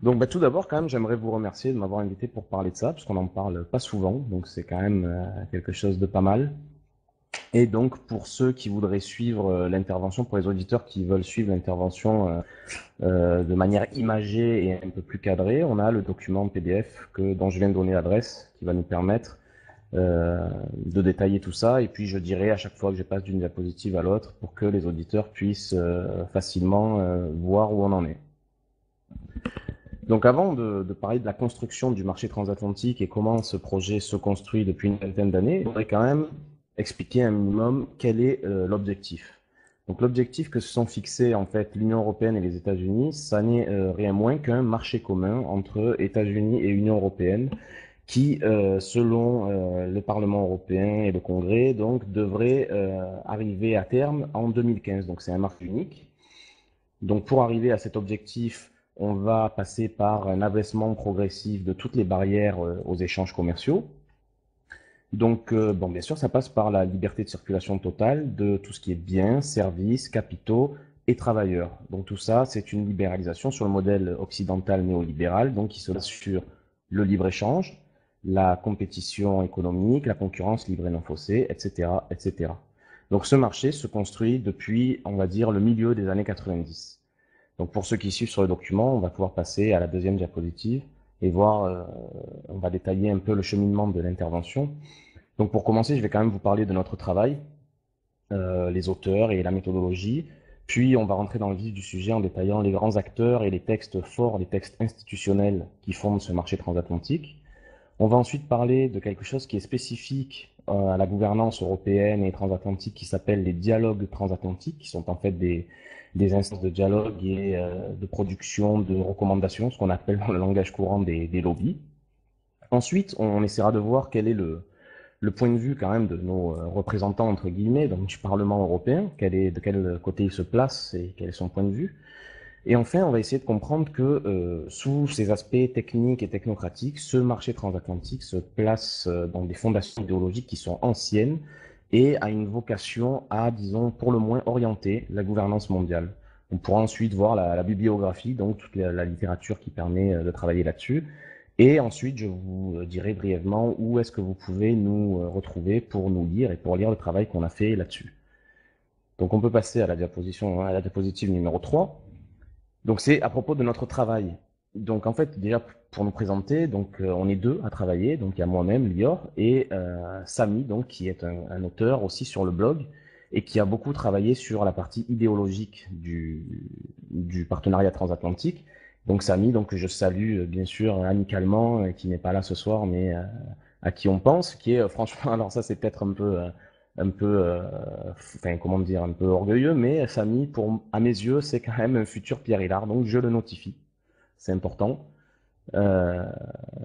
Donc tout d'abord, quand même, j'aimerais vous remercier de m'avoir invité pour parler de ça, parce qu'on n'en parle pas souvent, donc c'est quand même quelque chose de pas mal. Et donc pour ceux qui voudraient suivre l'intervention, pour les auditeurs qui veulent suivre l'intervention de manière imagée et un peu plus cadrée, on a le document PDF dont je viens de donner l'adresse, qui va nous permettre de détailler tout ça. Et puis je dirai à chaque fois que je passe d'une diapositive à l'autre pour que les auditeurs puissent facilement voir où on en est. Donc avant de parler de la construction du marché transatlantique et comment ce projet se construit depuis une vingtaine d'années, il faudrait quand même expliquer un minimum quel est l'objectif. Donc l'objectif que se sont fixés en fait l'Union européenne et les États-Unis, ça n'est rien moins qu'un marché commun entre États-Unis et Union européenne qui, selon le Parlement européen et le Congrès, donc devrait arriver à terme en 2015. Donc c'est un marché unique. Donc pour arriver à cet objectif, on va passer par un abaissement progressif de toutes les barrières aux échanges commerciaux. Donc, bon, bien sûr, ça passe par la liberté de circulation totale de tout ce qui est biens, services, capitaux et travailleurs. Donc tout ça, c'est une libéralisation sur le modèle occidental néolibéral, donc qui se base sur le libre-échange, la compétition économique, la concurrence libre et non faussée, etc., etc. Donc ce marché se construit depuis, on va dire, le milieu des années 90. Donc pour ceux qui suivent sur le document, on va pouvoir passer à la deuxième diapositive et voir, on va détailler un peu le cheminement de l'intervention. Donc pour commencer, je vais quand même vous parler de notre travail, les auteurs et la méthodologie. Puis on va rentrer dans le vif du sujet en détaillant les grands acteurs et les textes forts, les textes institutionnels qui fondent ce marché transatlantique. On va ensuite parler de quelque chose qui est spécifique à la gouvernance européenne et transatlantique qui s'appelle les dialogues transatlantiques, qui sont en fait des instances de dialogue et de production de recommandations, ce qu'on appelle dans le langage courant des lobbies. Ensuite, on essaiera de voir quel est le point de vue quand même de nos représentants, entre guillemets, donc du Parlement européen, de quel côté il se place et quel est son point de vue. Et enfin, on va essayer de comprendre que sous ces aspects techniques et technocratiques, ce marché transatlantique se place dans des fondations idéologiques qui sont anciennes et a une vocation à, disons, pour le moins orienter la gouvernance mondiale. On pourra ensuite voir la bibliographie, donc toute la littérature qui permet de travailler là-dessus. Et ensuite, je vous dirai brièvement où est-ce que vous pouvez nous retrouver pour nous lire et pour lire le travail qu'on a fait là-dessus. Donc on peut passer à la diapositive numéro 3. Donc c'est à propos de notre travail. Donc en fait, déjà pour nous présenter, donc on est deux à travailler. Donc il y a moi-même, Lior, et Samy, donc qui est un auteur aussi sur le blog et qui a beaucoup travaillé sur la partie idéologique du partenariat transatlantique. Donc Samy, donc que je salue bien sûr amicalement, qui n'est pas là ce soir, mais à qui on pense, qui est franchement, alors ça c'est peut-être un peu, enfin comment dire, un peu orgueilleux, mais Samy, à mes yeux, c'est quand même un futur Pierre Hillard, donc je le notifie, c'est important. Euh,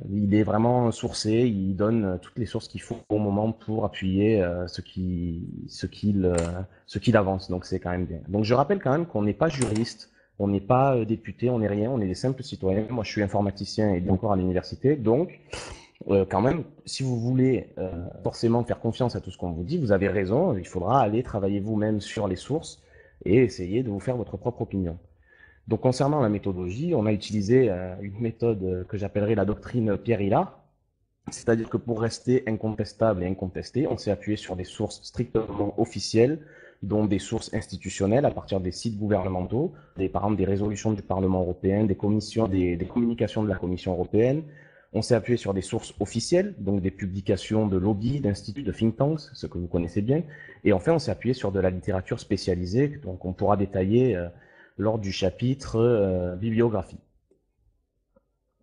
il est vraiment sourcé, il donne toutes les sources qu'il faut au moment pour appuyer ce qu'il avance, donc c'est quand même bien. Donc je rappelle quand même qu'on n'est pas juriste, on n'est pas député, on n'est rien, on est des simples citoyens. Moi je suis informaticien et encore à l'université, donc quand même, si vous voulez forcément faire confiance à tout ce qu'on vous dit, vous avez raison, il faudra aller travailler vous-même sur les sources et essayer de vous faire votre propre opinion. Donc concernant la méthodologie, on a utilisé une méthode que j'appellerais la doctrine Pierre Hillard, c'est-à-dire que pour rester incontestable et incontesté, on s'est appuyé sur des sources strictement officielles, dont des sources institutionnelles à partir des sites gouvernementaux, par exemple des résolutions du Parlement européen, des communications de la Commission européenne. On s'est appuyé sur des sources officielles, donc des publications de lobbies, d'instituts, de think tanks, ce que vous connaissez bien. Et enfin, on s'est appuyé sur de la littérature spécialisée, donc on pourra détailler lors du chapitre bibliographie.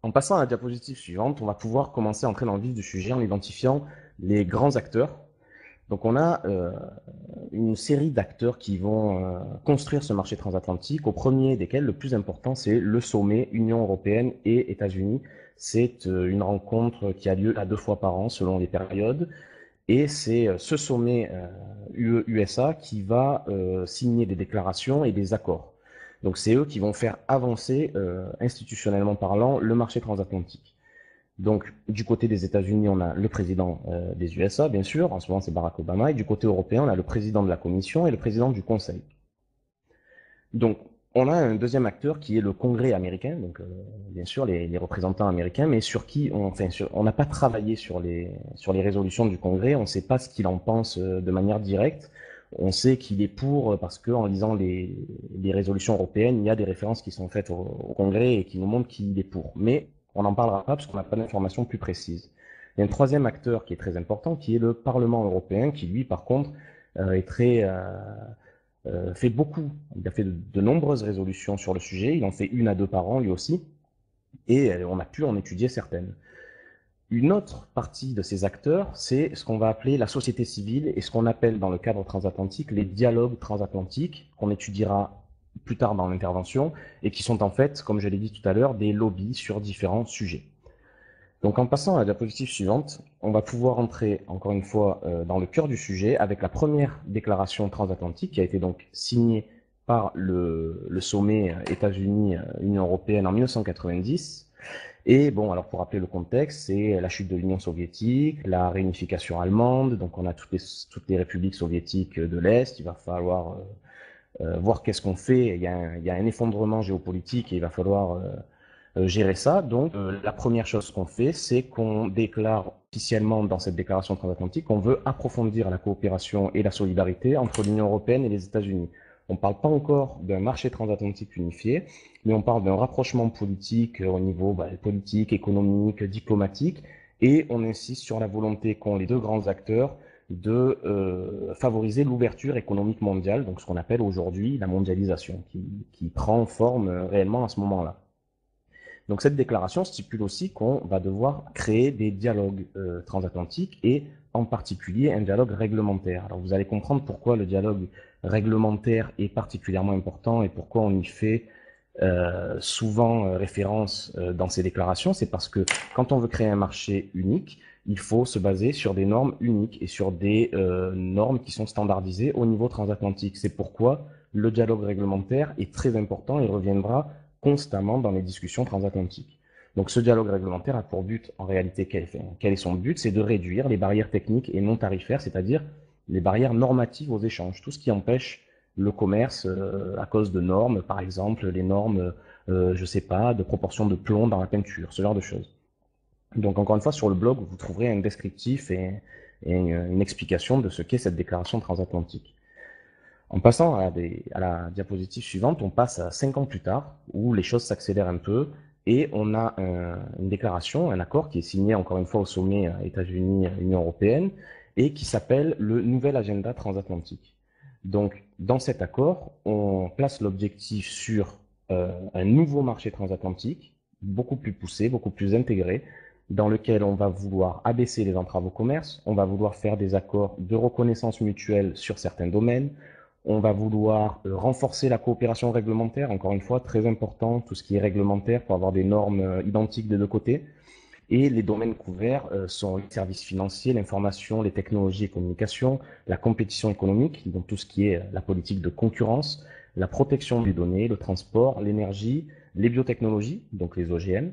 En passant à la diapositive suivante, on va pouvoir commencer à entrer dans le vif du sujet en identifiant les grands acteurs. Donc on a une série d'acteurs qui vont construire ce marché transatlantique, au premier desquels, le plus important, c'est le sommet Union européenne et États-Unis. C'est une rencontre qui a lieu à 2 fois par an selon les périodes. Et c'est ce sommet UE-USA qui va signer des déclarations et des accords. Donc c'est eux qui vont faire avancer, institutionnellement parlant, le marché transatlantique. Donc du côté des États-Unis, on a le président des USA, bien sûr, en ce moment c'est Barack Obama, et du côté européen, on a le président de la Commission et le président du Conseil. Donc On a un deuxième acteur qui est le Congrès américain, donc bien sûr les représentants américains, mais sur qui on n'a pas travaillé sur les résolutions du Congrès, on ne sait pas ce qu'il en pense de manière directe. On sait qu'il est pour parce qu'en lisant les résolutions européennes, il y a des références qui sont faites au Congrès et qui nous montrent qu'il est pour. Mais on n'en parlera pas parce qu'on n'a pas d'informations plus précises. Il y a un troisième acteur qui est très important, qui est le Parlement européen, qui lui, par contre, est très fait beaucoup. Il a fait de nombreuses résolutions sur le sujet. Il en fait 1 à 2 par an, lui aussi. Et on a pu en étudier certaines. Une autre partie de ces acteurs, c'est ce qu'on va appeler la société civile et ce qu'on appelle dans le cadre transatlantique les dialogues transatlantiques, qu'on étudiera plus tard dans l'intervention, et qui sont en fait, comme je l'ai dit tout à l'heure, des lobbies sur différents sujets. Donc en passant à la diapositive suivante, on va pouvoir entrer encore une fois dans le cœur du sujet avec la première déclaration transatlantique qui a été donc signée par le sommet États-Unis-Union européenne en 1990. Et bon, alors pour rappeler le contexte, c'est la chute de l'Union soviétique, la réunification allemande, donc on a toutes les républiques soviétiques de l'Est, il va falloir voir qu'est-ce qu'on fait, il y a un effondrement géopolitique et il va falloir gérer ça. Donc, la première chose qu'on fait, c'est qu'on déclare officiellement dans cette déclaration transatlantique qu'on veut approfondir la coopération et la solidarité entre l'Union européenne et les États-Unis. On ne parle pas encore d'un marché transatlantique unifié, mais on parle d'un rapprochement politique au niveau politique, économique, diplomatique, et on insiste sur la volonté qu'ont les deux grands acteurs de favoriser l'ouverture économique mondiale, donc ce qu'on appelle aujourd'hui la mondialisation, qui prend forme réellement à ce moment-là. Donc cette déclaration stipule aussi qu'on va devoir créer des dialogues transatlantiques et en particulier un dialogue réglementaire. Alors vous allez comprendre pourquoi le dialogue réglementaire est particulièrement important et pourquoi on y fait souvent référence dans ces déclarations. C'est parce que quand on veut créer un marché unique, il faut se baser sur des normes uniques et sur des normes qui sont standardisées au niveau transatlantique. C'est pourquoi le dialogue réglementaire est très important et reviendra constamment dans les discussions transatlantiques. Donc ce dialogue réglementaire a pour but, en réalité, quel est son but? C'est de réduire les barrières techniques et non tarifaires, c'est-à-dire les barrières normatives aux échanges, tout ce qui empêche le commerce à cause de normes, par exemple les normes, je sais pas, de proportion de plomb dans la peinture, ce genre de choses. Donc encore une fois, sur le blog, vous trouverez un descriptif et une explication de ce qu'est cette déclaration transatlantique. En passant à la diapositive suivante, on passe à 5 ans plus tard, où les choses s'accélèrent un peu, et on a une déclaration, un accord qui est signé encore une fois au sommet États-Unis-Union européenne, et qui s'appelle le Nouvel Agenda transatlantique. Donc, dans cet accord, on place l'objectif sur un nouveau marché transatlantique, beaucoup plus poussé, beaucoup plus intégré, dans lequel on va vouloir abaisser les entraves au commerce, on va vouloir faire des accords de reconnaissance mutuelle sur certains domaines, on va vouloir renforcer la coopération réglementaire, encore une fois, très important, tout ce qui est réglementaire pour avoir des normes identiques des deux côtés. Et les domaines couverts sont les services financiers, l'information, les technologies et communications, la compétition économique, donc tout ce qui est la politique de concurrence, la protection des données, le transport, l'énergie, les biotechnologies, donc les OGM,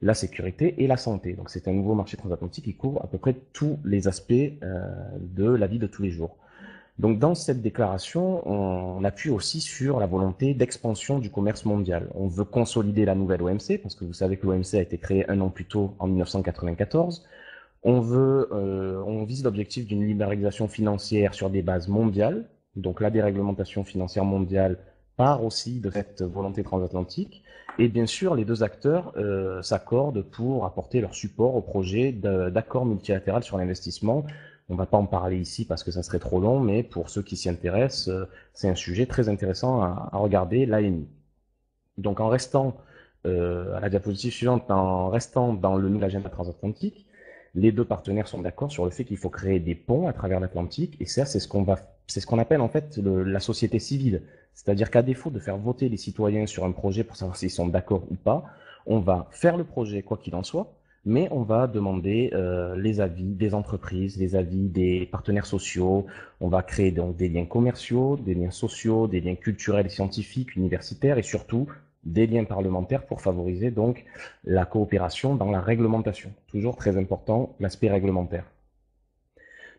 la sécurité et la santé. Donc c'est un nouveau marché transatlantique qui couvre à peu près tous les aspects de la vie de tous les jours. Donc dans cette déclaration, on appuie aussi sur la volonté d'expansion du commerce mondial. On veut consolider la nouvelle OMC, parce que vous savez que l'OMC a été créée 1 an plus tôt, en 1994. On vise l'objectif d'une libéralisation financière sur des bases mondiales. Donc la déréglementation financière mondiale part aussi de cette volonté transatlantique. Et bien sûr, les deux acteurs s'accordent pour apporter leur support au projet d'accord multilatéral sur l'investissement. On ne va pas en parler ici parce que ça serait trop long, mais pour ceux qui s'y intéressent, c'est un sujet très intéressant à regarder, l'AMI. Donc en restant à la diapositive suivante, en restant dans le nouvel agenda transatlantique, les deux partenaires sont d'accord sur le fait qu'il faut créer des ponts à travers l'Atlantique, et ça, c'est ce qu'on appelle en fait la société civile. C'est-à-dire qu'à défaut de faire voter les citoyens sur un projet pour savoir s'ils sont d'accord ou pas, on va faire le projet quoi qu'il en soit, mais on va demander les avis des entreprises, les avis des partenaires sociaux, on va créer donc des liens commerciaux, des liens sociaux, des liens culturels et scientifiques, universitaires, et surtout des liens parlementaires pour favoriser donc la coopération dans la réglementation. Toujours très important, l'aspect réglementaire.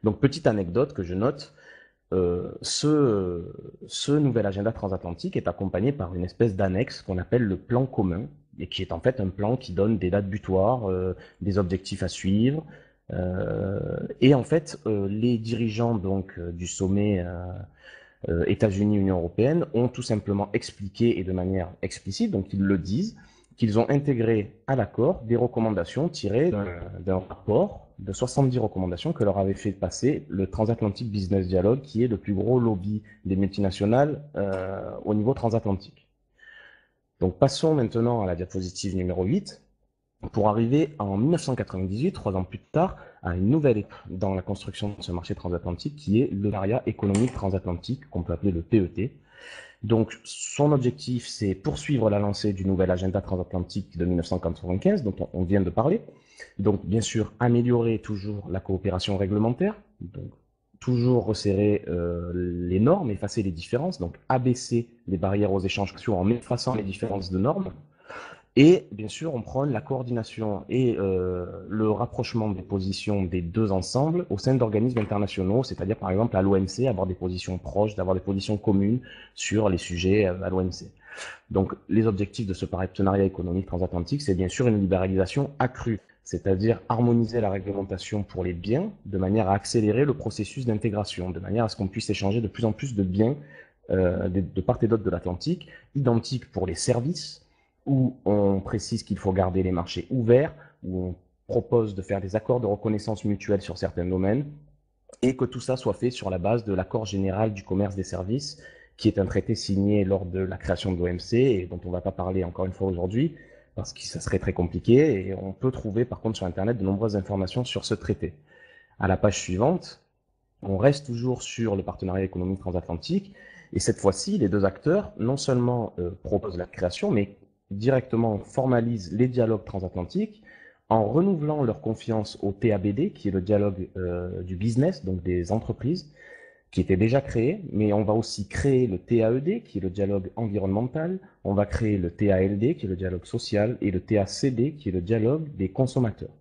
Donc petite anecdote que je note, Ce nouvel agenda transatlantique est accompagné par une espèce d'annexe qu'on appelle le plan commun, et qui est en fait un plan qui donne des dates butoirs, des objectifs à suivre. Et en fait, les dirigeants donc du sommet États-Unis-Union européenne ont tout simplement expliqué et de manière explicite, donc ils le disent, qu'ils ont intégré à l'accord des recommandations tirées d'un rapport de 70 recommandations que leur avait fait passer le Transatlantic Business Dialogue, qui est le plus gros lobby des multinationales au niveau transatlantique. Donc passons maintenant à la diapositive numéro 8, pour arriver en 1998, 3 ans plus tard, à une nouvelle étape dans la construction de ce marché transatlantique qui est le partenariat économique transatlantique, qu'on peut appeler le PET. Donc, son objectif, c'est poursuivre la lancée du nouvel agenda transatlantique de 1995, dont on vient de parler. Donc, bien sûr, améliorer toujours la coopération réglementaire, donc toujours resserrer les normes, effacer les différences, donc abaisser les barrières aux échanges commerciaux en effaçant les différences de normes. Et bien sûr, on prône la coordination et le rapprochement des positions des deux ensembles au sein d'organismes internationaux, c'est-à-dire par exemple à l'OMC, avoir des positions proches, d'avoir des positions communes sur les sujets à l'OMC. Donc les objectifs de ce partenariat économique transatlantique, c'est bien sûr une libéralisation accrue, c'est-à-dire harmoniser la réglementation pour les biens de manière à accélérer le processus d'intégration, de manière à ce qu'on puisse échanger de plus en plus de biens de part et d'autre de l'Atlantique, identiques pour les services, où on précise qu'il faut garder les marchés ouverts, où on propose de faire des accords de reconnaissance mutuelle sur certains domaines, et que tout ça soit fait sur la base de l'accord général du commerce des services, qui est un traité signé lors de la création de l'OMC, et dont on ne va pas parler encore une fois aujourd'hui, parce que ça serait très compliqué, et on peut trouver par contre sur Internet de nombreuses informations sur ce traité. À la page suivante, on reste toujours sur le partenariat économique transatlantique, et cette fois-ci, les deux acteurs non seulement proposent la création, mais directement formalisent les dialogues transatlantiques en renouvelant leur confiance au TABD, qui est le dialogue du business, donc des entreprises, qui était déjà créé, mais on va aussi créer le TAED, qui est le dialogue environnemental, on va créer le TALD, qui est le dialogue social, et le TACD, qui est le dialogue des consommateurs.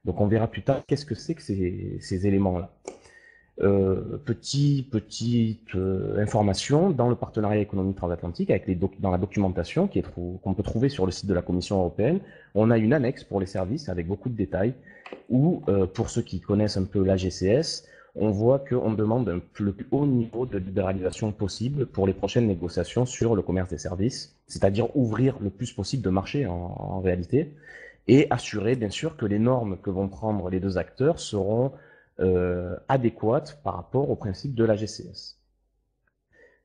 Donc on verra plus tard qu'est-ce que c'est que ces éléments-là. Petite information, dans le partenariat économique transatlantique, avec dans la documentation qu'on peut trouver sur le site de la Commission européenne, on a une annexe pour les services avec beaucoup de détails, où, pour ceux qui connaissent un peu l'AGCS, on voit qu'on demande le plus haut niveau de libéralisation possible pour les prochaines négociations sur le commerce des services, c'est-à-dire ouvrir le plus possible de marchés en réalité, et assurer bien sûr que les normes que vont prendre les deux acteurs seront adéquate par rapport au principe de la GCS.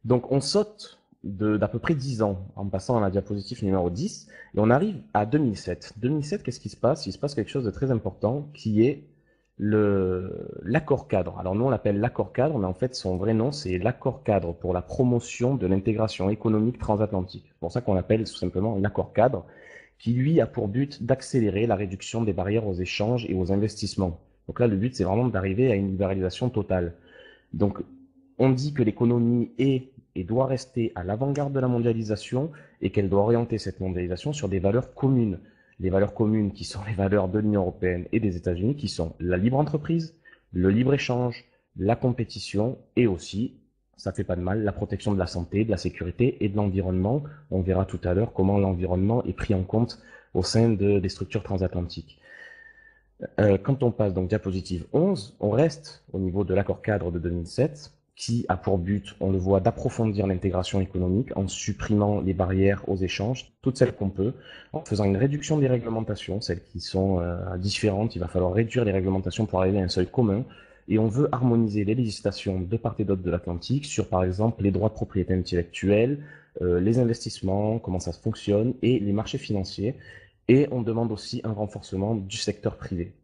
Donc on saute d'à peu près 10 ans en passant à la diapositive numéro 10 et on arrive à 2007. 2007, qu'est-ce qui se passe? Il se passe quelque chose de très important qui est l'accord cadre. Alors nous on l'appelle l'accord cadre, mais en fait son vrai nom c'est l'accord cadre pour la promotion de l'intégration économique transatlantique. C'est pour ça qu'on l'appelle tout simplement l'accord cadre, qui lui a pour but d'accélérer la réduction des barrières aux échanges et aux investissements. Donc là, le but, c'est vraiment d'arriver à une libéralisation totale. Donc, on dit que l'économie est et doit rester à l'avant-garde de la mondialisation et qu'elle doit orienter cette mondialisation sur des valeurs communes. Les valeurs communes qui sont les valeurs de l'Union européenne et des États-Unis, qui sont la libre entreprise, le libre-échange, la compétition et aussi, ça fait pas de mal, la protection de la santé, de la sécurité et de l'environnement. On verra tout à l'heure comment l'environnement est pris en compte au sein des structures transatlantiques. Quand on passe donc diapositive 11, on reste au niveau de l'accord cadre de 2007, qui a pour but, on le voit, d'approfondir l'intégration économique en supprimant les barrières aux échanges, toutes celles qu'on peut, en faisant une réduction des réglementations, celles qui sont différentes. Il va falloir réduire les réglementations pour arriver à un seuil commun. Et on veut harmoniser les législations de part et d'autre de l'Atlantique sur, par exemple, les droits de propriété intellectuelle, les investissements, comment ça fonctionne, et les marchés financiers. Et on demande aussi un renforcement du secteur privé.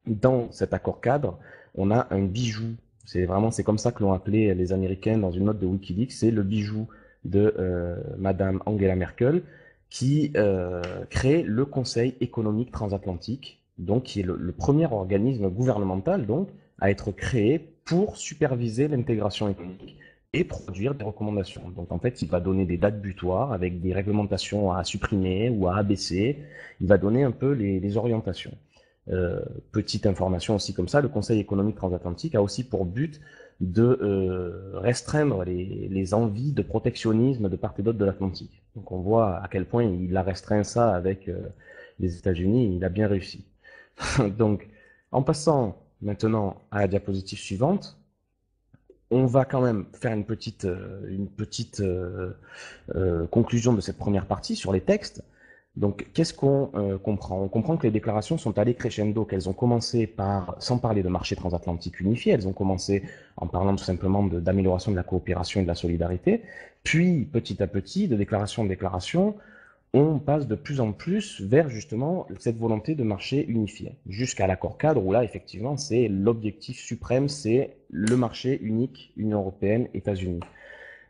Dans cet accord cadre, on a un bijou. C'est comme ça que l'ont appelé les Américains dans une note de Wikileaks. C'est le bijou de Madame Angela Merkel qui crée le Conseil économique transatlantique, donc qui est le premier organisme gouvernemental donc à être créé pour superviser l'intégration économique et produire des recommandations. Donc en fait, il va donner des dates butoirs avec des réglementations à supprimer ou à abaisser. Il va donner un peu les orientations. Petite information aussi comme ça, le Conseil économique transatlantique a aussi pour but de restreindre les envies de protectionnisme de part et d'autre de l'Atlantique. Donc on voit à quel point il a restreint ça avec les États-Unis, il a bien réussi. Donc, en passant maintenant à la diapositive suivante, on va quand même faire une petite conclusion de cette première partie sur les textes. Donc, qu'est-ce qu'on comprend? On comprend que les déclarations sont allées crescendo, qu'elles ont commencé par, sans parler de marché transatlantique unifié, elles ont commencé en parlant tout simplement d'amélioration de la coopération et de la solidarité, puis petit à petit, de déclaration en déclaration, on passe de plus en plus vers justement cette volonté de marché unifié, jusqu'à l'accord cadre où là, effectivement, c'est l'objectif suprême, c'est le marché unique Union européenne, États-Unis.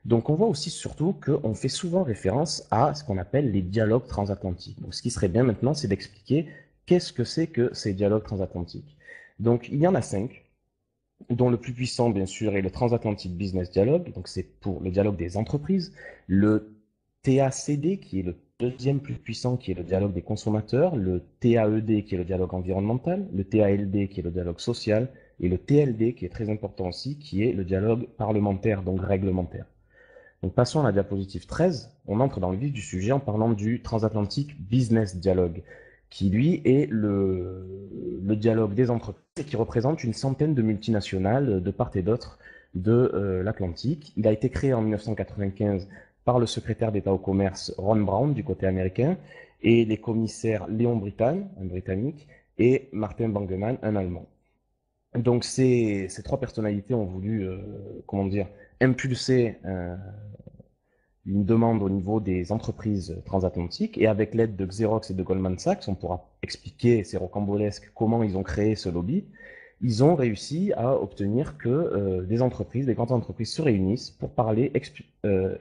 Donc on voit aussi surtout qu'on fait souvent référence à ce qu'on appelle les dialogues transatlantiques. Donc ce qui serait bien maintenant, c'est d'expliquer qu'est-ce que c'est que ces dialogues transatlantiques. Donc il y en a 5, dont le plus puissant, bien sûr, est le Transatlantic Business Dialogue. Donc c'est pour le dialogue des entreprises. Le TACD, qui est le deuxième plus puissant, qui est le dialogue des consommateurs. Le TAED, qui est le dialogue environnemental. Le TALD, qui est le dialogue social. Et le TLD, qui est très important aussi, qui est le dialogue parlementaire, donc réglementaire. Donc passons à la diapositive 13, on entre dans le vif du sujet en parlant du Transatlantic Business Dialogue, qui lui est le dialogue des entreprises et qui représente une centaine de multinationales de part et d'autre de l'Atlantique. Il a été créé en 1995 par le secrétaire d'État au commerce Ron Brown du côté américain et les commissaires Léon Brittan, un Britannique, et Martin Bangemann, un Allemand. Donc ces trois personnalités ont voulu, comment dire, impulser une demande au niveau des entreprises transatlantiques et avec l'aide de Xerox et de Goldman Sachs, on pourra expliquer, c'est rocambolesque, comment ils ont créé ce lobby. Ils ont réussi à obtenir que des entreprises, des grandes entreprises se réunissent pour parler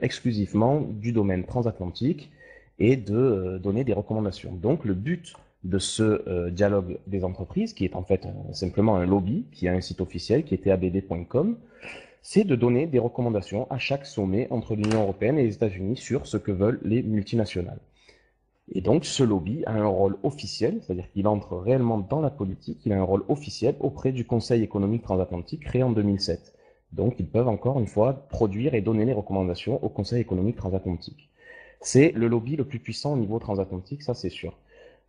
exclusivement du domaine transatlantique et de donner des recommandations. Donc le but de ce dialogue des entreprises, qui est en fait simplement un lobby, qui a un site officiel qui est tabd.com, c'est de donner des recommandations à chaque sommet entre l'Union européenne et les États-Unis sur ce que veulent les multinationales. Et donc, ce lobby a un rôle officiel, c'est-à-dire qu'il entre réellement dans la politique, il a un rôle officiel auprès du Conseil économique transatlantique créé en 2007. Donc, ils peuvent encore une fois produire et donner les recommandations au Conseil économique transatlantique. C'est le lobby le plus puissant au niveau transatlantique, ça c'est sûr.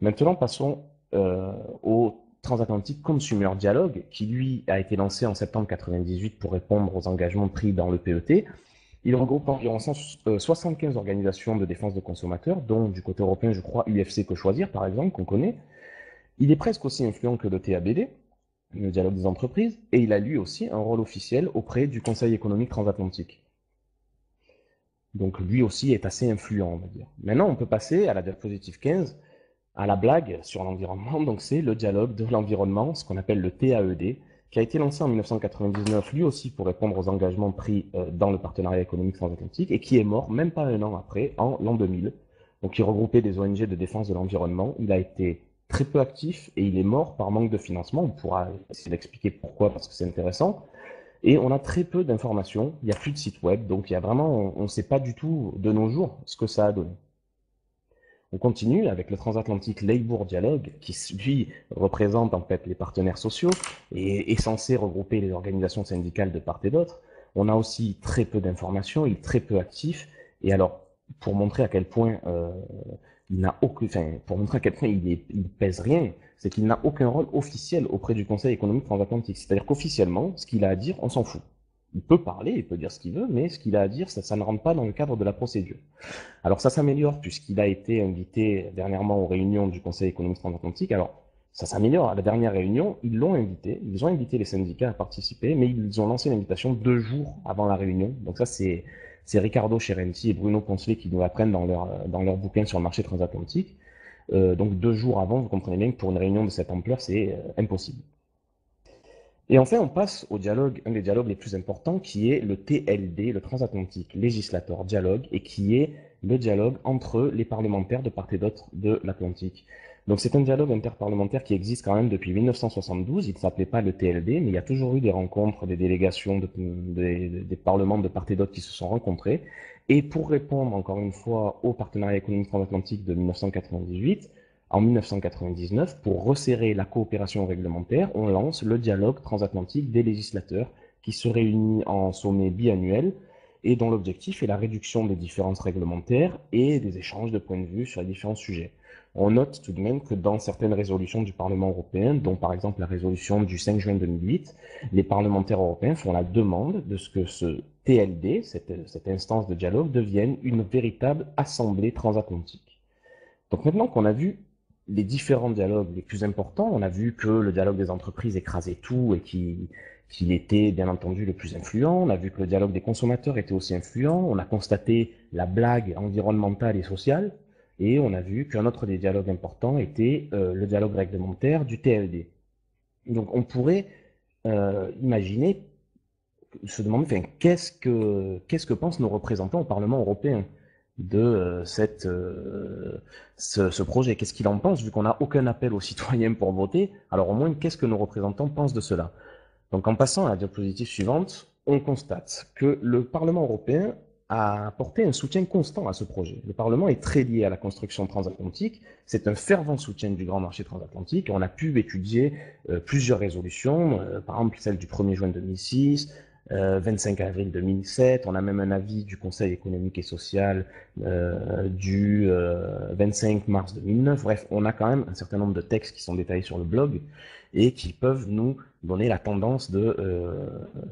Maintenant, passons au Transatlantic Consumer Dialogue, qui lui a été lancé en septembre 1998 pour répondre aux engagements pris dans le PET. Il regroupe environ 175 organisations de défense de consommateurs, dont du côté européen, je crois, UFC Que Choisir, par exemple, qu'on connaît. Il est presque aussi influent que le TABD, le dialogue des entreprises, et il a lui aussi un rôle officiel auprès du Conseil économique transatlantique. Donc lui aussi est assez influent, on va dire. Maintenant, on peut passer à la diapositive 15, à la blague sur l'environnement. Donc c'est le dialogue de l'environnement, ce qu'on appelle le TAED, qui a été lancé en 1999, lui aussi pour répondre aux engagements pris dans le partenariat économique transatlantique, et qui est mort même pas un an après, en l'an 2000. Donc il regroupait des ONG de défense de l'environnement. Il a été très peu actif et il est mort par manque de financement. On pourra essayer d'expliquer pourquoi, parce que c'est intéressant. Et on a très peu d'informations, il n'y a plus de site web, donc il y a vraiment, on ne sait pas du tout de nos jours ce que ça a donné. On continue avec le Transatlantic Labour Dialogue, qui lui représente en fait les partenaires sociaux et est censé regrouper les organisations syndicales de part et d'autre. On a aussi très peu d'informations, il est très peu actif. Et alors, pour montrer à quel point il n'a aucun, enfin, pour montrer à quel point il pèse rien, c'est qu'il n'a aucun rôle officiel auprès du Conseil économique transatlantique. C'est-à-dire qu'officiellement, ce qu'il a à dire, on s'en fout. Il peut parler, il peut dire ce qu'il veut, mais ce qu'il a à dire, ça ne rentre pas dans le cadre de la procédure. Alors ça s'améliore puisqu'il a été invité dernièrement aux réunions du Conseil économique transatlantique. Alors ça s'améliore. À la dernière réunion, ils ont invité les syndicats à participer, mais ils ont lancé l'invitation 2 jours avant la réunion. Donc ça c'est Ricardo Cherenti et Bruno Poncelet qui nous apprennent dans leur bouquin sur le marché transatlantique. Donc 2 jours avant, vous comprenez bien que pour une réunion de cette ampleur, c'est impossible. Et enfin, on passe au dialogue, un des dialogues les plus importants, qui est le TLD, le Transatlantic Legislator Dialogue, et qui est le dialogue entre les parlementaires de part et d'autre de l'Atlantique. Donc c'est un dialogue interparlementaire qui existe quand même depuis 1972, il ne s'appelait pas le TLD, mais il y a toujours eu des rencontres, des délégations, des parlements de part et d'autre qui se sont rencontrés. Et pour répondre encore une fois au partenariat économique transatlantique de 1998, en 1999, pour resserrer la coopération réglementaire, on lance le dialogue transatlantique des législateurs, qui se réunit en sommet biannuel et dont l'objectif est la réduction des différences réglementaires et des échanges de points de vue sur les différents sujets. On note tout de même que dans certaines résolutions du Parlement européen, dont par exemple la résolution du 5 juin 2008, les parlementaires européens font la demande de ce que ce TLD, cette instance de dialogue, devienne une véritable assemblée transatlantique. Donc maintenant qu'on a vu les différents dialogues les plus importants, on a vu que le dialogue des entreprises écrasait tout et qu'il était bien entendu le plus influent, on a vu que le dialogue des consommateurs était aussi influent, on a constaté la blague environnementale et sociale, et on a vu qu'un autre des dialogues importants était le dialogue réglementaire du TLD. Donc on pourrait imaginer, se demander, enfin, qu'est-ce que pensent nos représentants au Parlement européen de ce projet? Qu'est-ce qu'il en pense, vu qu'on n'a aucun appel aux citoyens pour voter? Alors au moins, qu'est-ce que nos représentants pensent de cela? Donc en passant à la diapositive suivante, on constate que le Parlement européen a apporté un soutien constant à ce projet. Le Parlement est très lié à la construction transatlantique, c'est un fervent soutien du grand marché transatlantique. On a pu étudier plusieurs résolutions, par exemple celle du 1er juin 2006, 25 avril 2007, on a même un avis du Conseil économique et social du 25 mars 2009. Bref, on a quand même un certain nombre de textes qui sont détaillés sur le blog et qui peuvent nous donner la tendance de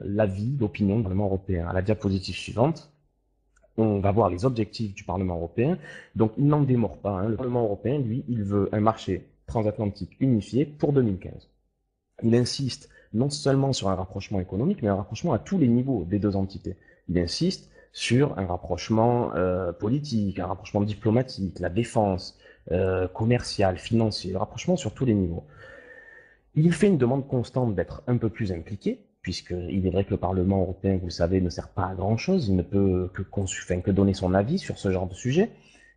l'avis, l'opinion du Parlement européen. À la diapositive suivante, on va voir les objectifs du Parlement européen. Donc, il n'en démord pas, hein. Le Parlement européen, lui, il veut un marché transatlantique unifié pour 2015. Il insiste non seulement sur un rapprochement économique, mais un rapprochement à tous les niveaux des deux entités. Il insiste sur un rapprochement politique, un rapprochement diplomatique, la défense, commercial, financier, un rapprochement sur tous les niveaux. Il fait une demande constante d'être un peu plus impliqué, puisqu'il est vrai que le Parlement européen, vous le savez, ne sert pas à grand-chose, il ne peut que donner son avis sur ce genre de sujet,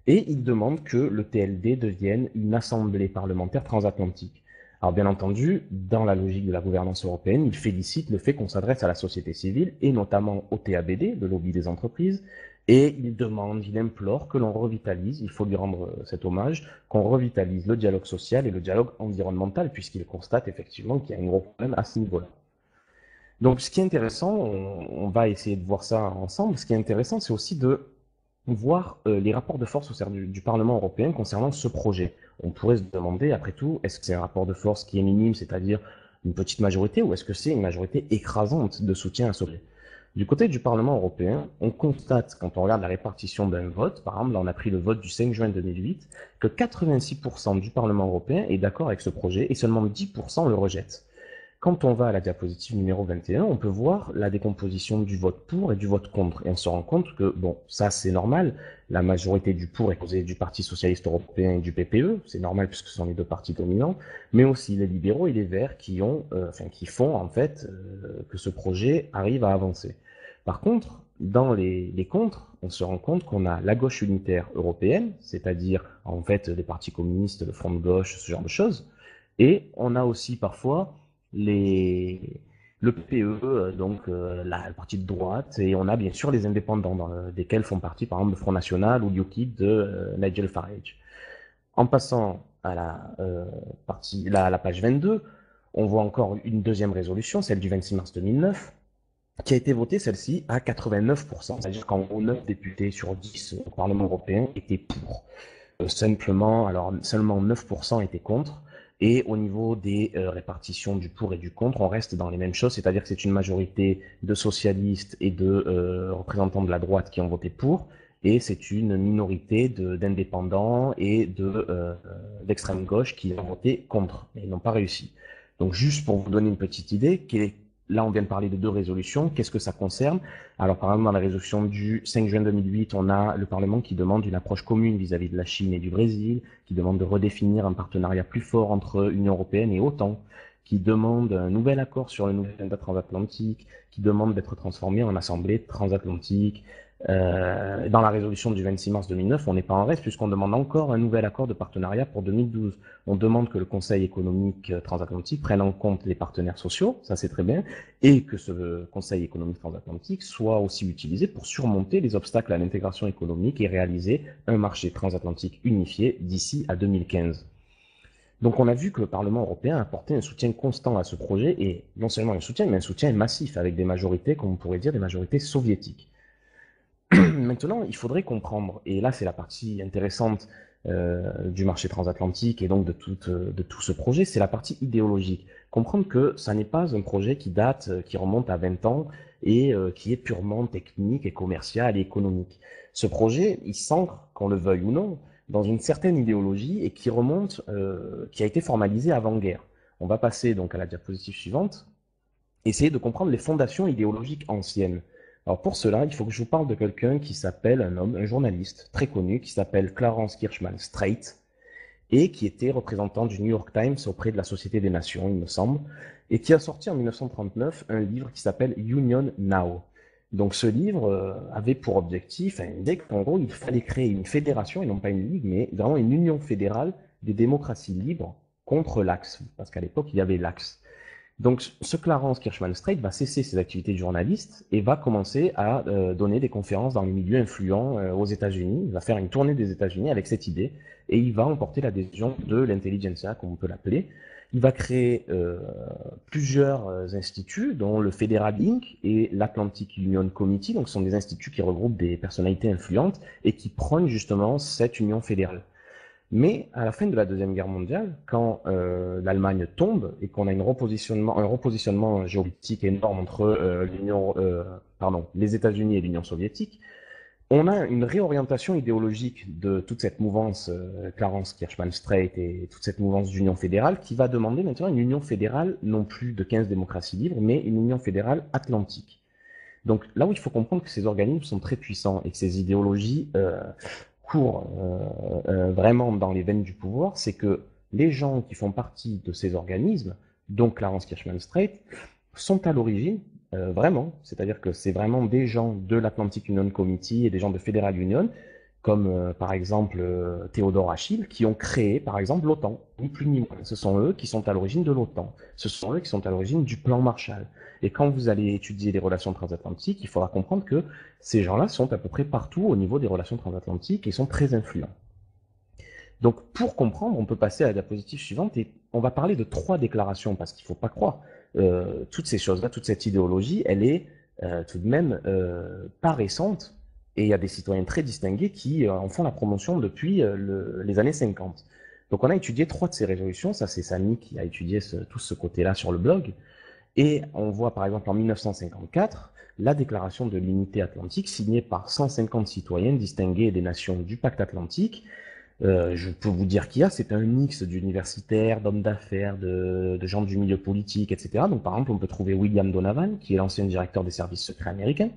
et il demande que le TLD devienne une assemblée parlementaire transatlantique. Alors bien entendu, dans la logique de la gouvernance européenne, il félicite le fait qu'on s'adresse à la société civile, et notamment au TABD, le lobby des entreprises, et il demande, il implore que l'on revitalise, il faut lui rendre cet hommage, qu'on revitalise le dialogue social et le dialogue environnemental, puisqu'il constate effectivement qu'il y a un gros problème à ce niveau-là. Donc ce qui est intéressant, on va essayer de voir ça ensemble, ce qui est intéressant, c'est aussi de voir les rapports de force au sein du Parlement européen concernant ce projet. On pourrait se demander, après tout, est-ce que c'est un rapport de force qui est minime, c'est-à-dire une petite majorité, ou est-ce que c'est une majorité écrasante de soutien à ce projet? Du côté du Parlement européen, on constate, quand on regarde la répartition d'un vote, par exemple, là on a pris le vote du 5 juin 2008, que 86% du Parlement européen est d'accord avec ce projet et seulement 10% le rejette. Quand on va à la diapositive numéro 21, on peut voir la décomposition du vote pour et du vote contre. Et on se rend compte que, bon, ça c'est normal, la majorité du pour est causée du Parti socialiste européen et du PPE, c'est normal puisque ce sont les deux partis dominants, mais aussi les libéraux et les verts qui font en fait que ce projet arrive à avancer. Par contre, dans les contres, on se rend compte qu'on a la gauche unitaire européenne, c'est-à-dire en fait les partis communistes, le Front de gauche, ce genre de choses, et on a aussi parfois le PPE, donc la partie de droite, et on a bien sûr les indépendants, desquels font partie par exemple le Front National ou l'UKIP de Nigel Farage. En passant à la page 22, on voit encore une deuxième résolution, celle du 26 mars 2009, qui a été votée, celle-ci, à 89%. C'est-à-dire qu'en gros, 9 députés sur 10 au Parlement européen étaient pour. Seulement 9% étaient contre. Et au niveau des répartitions du pour et du contre, on reste dans les mêmes choses, c'est-à-dire que c'est une majorité de socialistes et de représentants de la droite qui ont voté pour, et c'est une minorité d'indépendants et d'extrême gauche qui ont voté contre, mais ils n'ont pas réussi. Donc juste pour vous donner une petite idée, là on vient de parler de deux résolutions, qu'est-ce que ça concerne? Alors par exemple dans la résolution du 5 juin 2008, on a le Parlement qui demande une approche commune vis-à-vis de la Chine et du Brésil, qui demande de redéfinir un partenariat plus fort entre Union européenne et OTAN, qui demande un nouvel accord sur le nouvel agenda transatlantique, qui demande d'être transformé en assemblée transatlantique. Dans la résolution du 26 mars 2009, on n'est pas en reste puisqu'on demande encore un nouvel accord de partenariat pour 2012. On demande que le Conseil économique transatlantique prenne en compte les partenaires sociaux, ça c'est très bien, et que ce Conseil économique transatlantique soit aussi utilisé pour surmonter les obstacles à l'intégration économique et réaliser un marché transatlantique unifié d'ici à 2015. Donc on a vu que le Parlement européen apportait un soutien constant à ce projet, et non seulement un soutien, mais un soutien massif, avec des majorités, comme on pourrait dire, des majorités soviétiques. Maintenant, il faudrait comprendre, et là c'est la partie intéressante du marché transatlantique et donc de tout ce projet, c'est la partie idéologique. Comprendre que ça n'est pas un projet qui date, qui remonte à 20 ans et qui est purement technique et commercial et économique. Ce projet, il s'ancre, qu'on le veuille ou non, dans une certaine idéologie et qui remonte, qui a été formalisée avant-guerre. On va passer donc à la diapositive suivante. Essayer de comprendre les fondations idéologiques anciennes. Alors pour cela, il faut que je vous parle de quelqu'un qui s'appelle, un homme, un journaliste très connu, qui s'appelle Clarence Kirschman Strait, et qui était représentant du New York Times auprès de la Société des Nations, il me semble, et qui a sorti en 1939 un livre qui s'appelle Union Now. Donc ce livre avait pour objectif, dès qu'en gros, il fallait créer une fédération, et non pas une ligue, mais vraiment une union fédérale des démocraties libres contre l'Axe, parce qu'à l'époque, il y avait l'Axe. Donc, ce Clarence Kirschman Strait va cesser ses activités de journaliste et va commencer à donner des conférences dans les milieux influents aux États-Unis. Il va faire une tournée des États-Unis avec cette idée et il va emporter l'adhésion de l'intelligentsia, comme on peut l'appeler. Il va créer plusieurs instituts, dont le Federal Inc. et l'Atlantic Union Committee. Donc, ce sont des instituts qui regroupent des personnalités influentes et qui prônent justement cette union fédérale. Mais à la fin de la Deuxième Guerre mondiale, quand l'Allemagne tombe et qu'on a un repositionnement géopolitique énorme entre les États-Unis et l'Union soviétique, on a une réorientation idéologique de toute cette mouvance Clarence Kirschman Strait et toute cette mouvance d'union fédérale qui va demander maintenant une union fédérale non plus de 15 démocraties libres, mais une union fédérale atlantique. Donc là où il faut comprendre que ces organismes sont très puissants et que ces idéologies court vraiment dans les veines du pouvoir, c'est que les gens qui font partie de ces organismes, donc Clarence Kirschman Strait, sont à l'origine, vraiment, c'est-à-dire que c'est vraiment des gens de l'Atlantic Union Committee et des gens de Federal Union, comme par exemple Théodore Achille, qui ont créé par exemple l'OTAN, ni plus ni moins. Ce sont eux qui sont à l'origine de l'OTAN, ce sont eux qui sont à l'origine du plan Marshall. Et quand vous allez étudier les relations transatlantiques, il faudra comprendre que ces gens-là sont à peu près partout au niveau des relations transatlantiques et sont très influents. Donc pour comprendre, on peut passer à la diapositive suivante et on va parler de 3 déclarations, parce qu'il ne faut pas croire, toutes ces choses-là, toute cette idéologie, elle est tout de même pas récente, et il y a des citoyens très distingués qui en font la promotion depuis les années 50. Donc on a étudié 3 de ces résolutions, ça c'est Samy qui a étudié tout ce côté-là sur le blog, et on voit par exemple en 1954 la déclaration de l'unité atlantique signée par 150 citoyens distingués des nations du pacte atlantique. Je peux vous dire qu'il y a, c'est un mix d'universitaires, d'hommes d'affaires, de gens du milieu politique, etc. Donc par exemple, on peut trouver William Donovan, qui est l'ancien directeur des services secrets américains,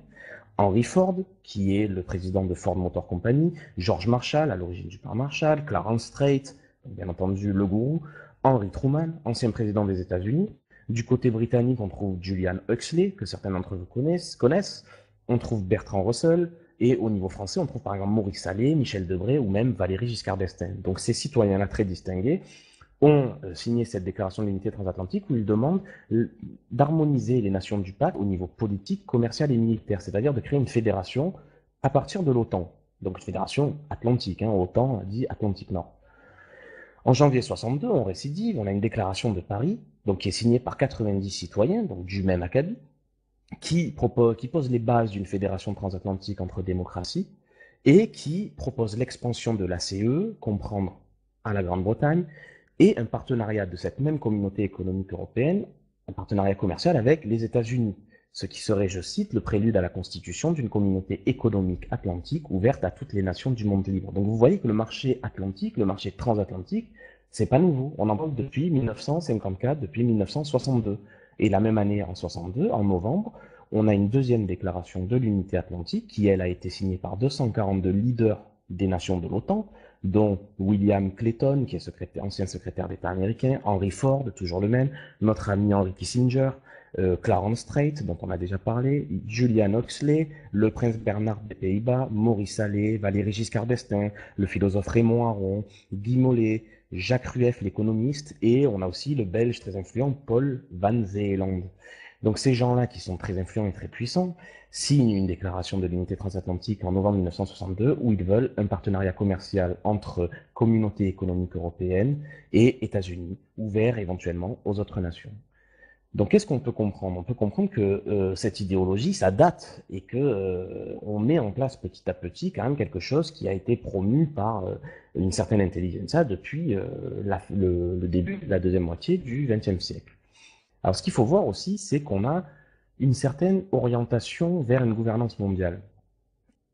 Henry Ford, qui est le président de Ford Motor Company, George Marshall, à l'origine du plan Marshall, Clarence Strait, bien entendu le gourou, Henry Truman, ancien président des États-Unis. Du côté britannique, on trouve Julian Huxley, que certains d'entre vous connaissent. On trouve Bertrand Russell. Et au niveau français, on trouve par exemple Maurice Allais, Michel Debré ou même Valéry Giscard d'Estaing. Donc ces citoyens-là très distingués ont signé cette déclaration de l'unité transatlantique où ils demandent d'harmoniser les nations du pacte au niveau politique, commercial et militaire, c'est-à-dire de créer une fédération à partir de l'OTAN. Donc une fédération atlantique, OTAN dit Atlantique Nord. En janvier 62, on récidive, on a une déclaration de Paris, donc qui est signée par 90 citoyens, donc du même acabit, qui pose les bases d'une fédération transatlantique entre démocraties et qui propose l'expansion de l'ACE, comprendre à la Grande-Bretagne, et un partenariat de cette même communauté économique européenne, un partenariat commercial avec les États-Unis, ce qui serait, je cite, le prélude à la constitution d'une communauté économique atlantique ouverte à toutes les nations du monde libre. Donc vous voyez que le marché atlantique, le marché transatlantique, c'est pas nouveau. On en parle depuis 1954, depuis 1962. Et la même année, en 62, en novembre, on a une deuxième déclaration de l'unité atlantique qui, elle, a été signée par 242 leaders des nations de l'OTAN, dont William Clayton, qui est ancien secrétaire d'État américain, Henry Ford, toujours le même, notre ami Henry Kissinger, Clarence Strait, dont on a déjà parlé, Julian Huxley, le prince Bernard des Pays-Bas, Maurice Allais, Valéry Giscard d'Estaing, le philosophe Raymond Aron, Guy Mollet, Jacques Rueff, l'économiste, et on a aussi le belge très influent Paul Van Zeeland. Donc ces gens-là, qui sont très influents et très puissants, signent une déclaration de l'unité transatlantique en novembre 1962 où ils veulent un partenariat commercial entre communauté économique européenne et États-Unis, ouvert éventuellement aux autres nations. Donc, qu'est-ce qu'on peut comprendre? On peut comprendre que cette idéologie, ça date et que on met en place petit à petit quand même quelque chose qui a été promu par une certaine intelligentsia depuis le début de la deuxième moitié du XXe siècle. Alors, ce qu'il faut voir aussi, c'est qu'on a une certaine orientation vers une gouvernance mondiale.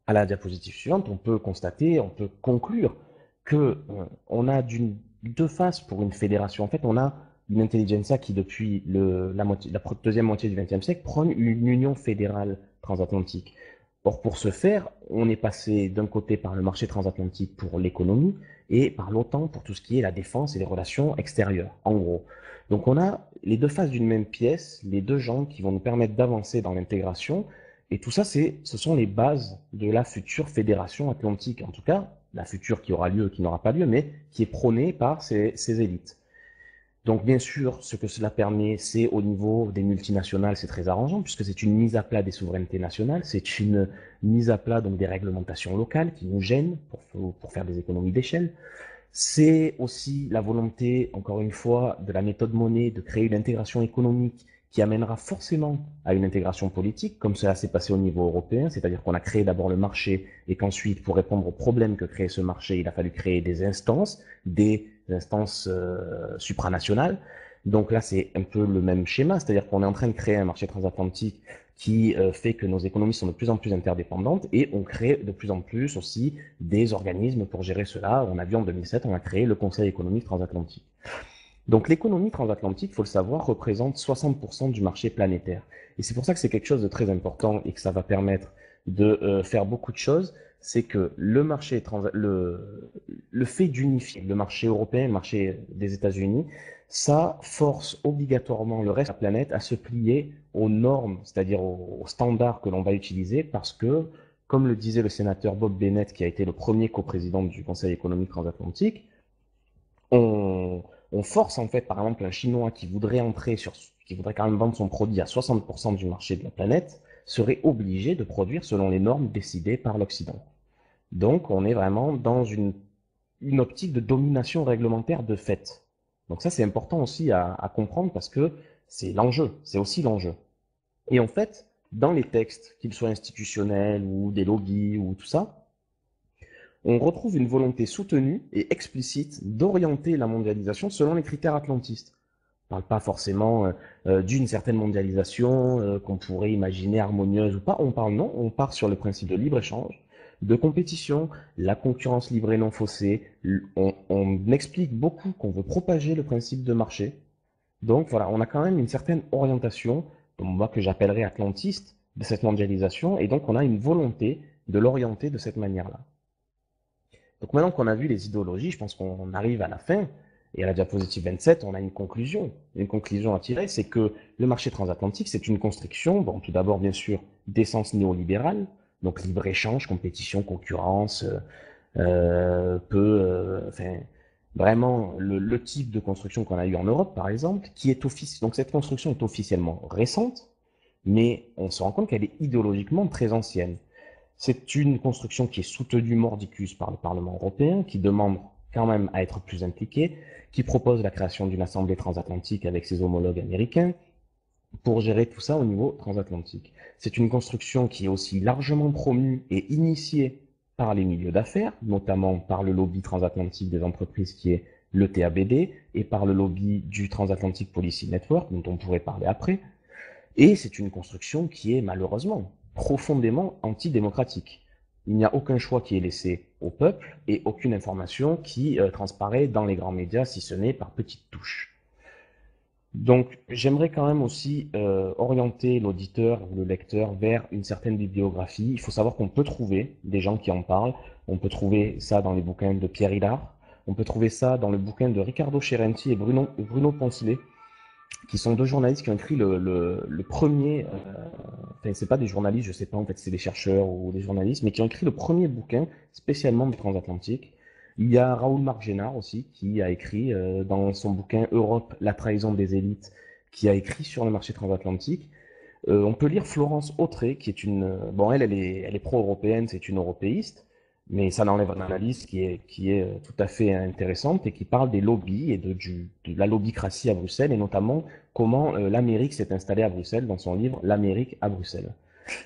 À la diapositive suivante, on peut constater, on peut conclure que on a deux faces pour une fédération. En fait, on a une intelligentsia qui, depuis la deuxième moitié du XXe siècle, prône une union fédérale transatlantique. Or, pour ce faire, on est passé d'un côté par le marché transatlantique pour l'économie et par l'OTAN pour tout ce qui est la défense et les relations extérieures, en gros. Donc, on a les deux faces d'une même pièce, les deux jambes qui vont nous permettre d'avancer dans l'intégration. Et tout ça, ce sont les bases de la future fédération atlantique. En tout cas, la future qui aura lieu, qui n'aura pas lieu, mais qui est prônée par ces élites. Donc, bien sûr, ce que cela permet, c'est au niveau des multinationales, c'est très arrangeant, puisque c'est une mise à plat des souverainetés nationales, c'est une mise à plat donc des réglementations locales qui nous gênent pour faire des économies d'échelle. C'est aussi la volonté, encore une fois, de la méthode monnaie de créer une intégration économique qui amènera forcément à une intégration politique, comme cela s'est passé au niveau européen, c'est-à-dire qu'on a créé d'abord le marché et qu'ensuite, pour répondre aux problèmes que créait ce marché, il a fallu créer des instances supranationales. Donc là, c'est un peu le même schéma, c'est-à-dire qu'on est en train de créer un marché transatlantique qui fait que nos économies sont de plus en plus interdépendantes et on crée de plus en plus aussi des organismes pour gérer cela. On a vu en 2007, on a créé le Conseil économique transatlantique. Donc l'économie transatlantique, il faut le savoir, représente 60% du marché planétaire. Et c'est pour ça que c'est quelque chose de très important et que ça va permettre de faire beaucoup de choses. C'est que le fait d'unifier le marché européen, le marché des États-Unis, ça force obligatoirement le reste de la planète à se plier aux normes, c'est-à-dire aux standards que l'on va utiliser parce que, comme le disait le sénateur Bob Bennett, qui a été le premier coprésident du Conseil économique transatlantique, on, on force en fait, par exemple, un Chinois qui voudrait quand même vendre son produit à 60% du marché de la planète, serait obligé de produire selon les normes décidées par l'Occident. Donc, on est vraiment dans une optique de domination réglementaire de fait. Donc ça, c'est important aussi à comprendre parce que c'est l'enjeu, c'est aussi l'enjeu. Et en fait, dans les textes, qu'ils soient institutionnels ou des lobbies ou tout ça, on retrouve une volonté soutenue et explicite d'orienter la mondialisation selon les critères atlantistes. On ne parle pas forcément d'une certaine mondialisation qu'on pourrait imaginer harmonieuse ou pas. On parle non, on part sur le principe de libre-échange, de compétition, la concurrence libre et non faussée. On explique beaucoup qu'on veut propager le principe de marché. Donc voilà, on a quand même une certaine orientation, moi que j'appellerais atlantiste, de cette mondialisation, et donc on a une volonté de l'orienter de cette manière-là. Donc maintenant qu'on a vu les idéologies, je pense qu'on arrive à la fin. Et à la diapositive 27, on a une conclusion. Une conclusion à tirer, c'est que le marché transatlantique, c'est une construction, bon, tout d'abord, bien sûr, d'essence néolibérale, donc libre-échange, compétition, concurrence, enfin, vraiment le type de construction qu'on a eu en Europe, par exemple, qui est donc cette construction est officiellement récente, mais on se rend compte qu'elle est idéologiquement très ancienne. C'est une construction qui est soutenue mordicus par le Parlement européen, qui demande quand même à être plus impliqué, qui propose la création d'une assemblée transatlantique avec ses homologues américains pour gérer tout ça au niveau transatlantique. C'est une construction qui est aussi largement promue et initiée par les milieux d'affaires, notamment par le lobby transatlantique des entreprises qui est le TABD et par le lobby du Transatlantic Policy Network, dont on pourrait parler après. Et c'est une construction qui est malheureusement profondément antidémocratique. Il n'y a aucun choix qui est laissé au peuple et aucune information qui transparaît dans les grands médias, si ce n'est par petites touches. Donc, j'aimerais quand même aussi orienter l'auditeur ou le lecteur vers une certaine bibliographie. Il faut savoir qu'on peut trouver des gens qui en parlent. On peut trouver ça dans les bouquins de Pierre Hillard. On peut trouver ça dans le bouquin de Riccardo Ferrenti et Bruno Poncelet, qui sont deux journalistes qui ont écrit le premier, enfin c'est pas des journalistes, je sais pas en fait, c'est des chercheurs ou des journalistes, mais qui ont écrit le premier bouquin spécialement du transatlantique. Il y a Raoul Marc Génard aussi, qui a écrit dans son bouquin Europe, la trahison des élites, qui a écrit sur le marché transatlantique. On peut lire Florence Autré, qui est bon, elle est pro-européenne, c'est une européiste, mais ça n'enlève une analyse qui est tout à fait intéressante et qui parle des lobbies et de la lobbycratie à Bruxelles, et notamment comment l'Amérique s'est installée à Bruxelles dans son livre L'Amérique à Bruxelles.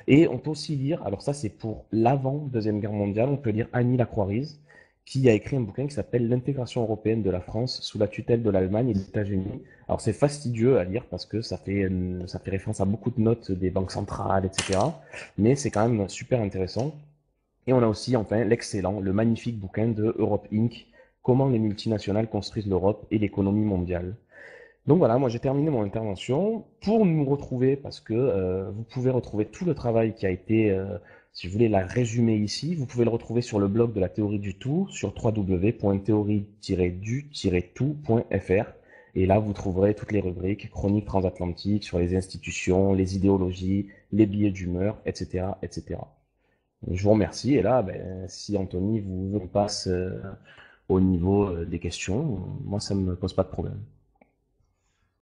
Et on peut aussi lire, alors ça c'est pour l'avant Deuxième Guerre mondiale, on peut lire Annie Lacroix-Ries, qui a écrit un bouquin qui s'appelle L'intégration européenne de la France sous la tutelle de l'Allemagne et des États-Unis. Alors c'est fastidieux à lire parce que ça fait référence à beaucoup de notes des banques centrales, etc. Mais c'est quand même super intéressant. Et on a aussi enfin l'excellent, le magnifique bouquin de Europe Inc. Comment les multinationales construisent l'Europe et l'économie mondiale. Donc voilà, moi j'ai terminé mon intervention. Pour nous retrouver, parce que vous pouvez retrouver tout le travail qui a été, si vous voulez la résumer ici, vous pouvez le retrouver sur le blog de la théorie du tout, sur www.théorie-du-tout.fr. Et là, vous trouverez toutes les rubriques, chroniques transatlantiques, sur les institutions, les idéologies, les billets d'humeur, etc., etc. Je vous remercie. Et là, ben, si Anthony vous passe au niveau des questions, moi ça me pose pas de problème.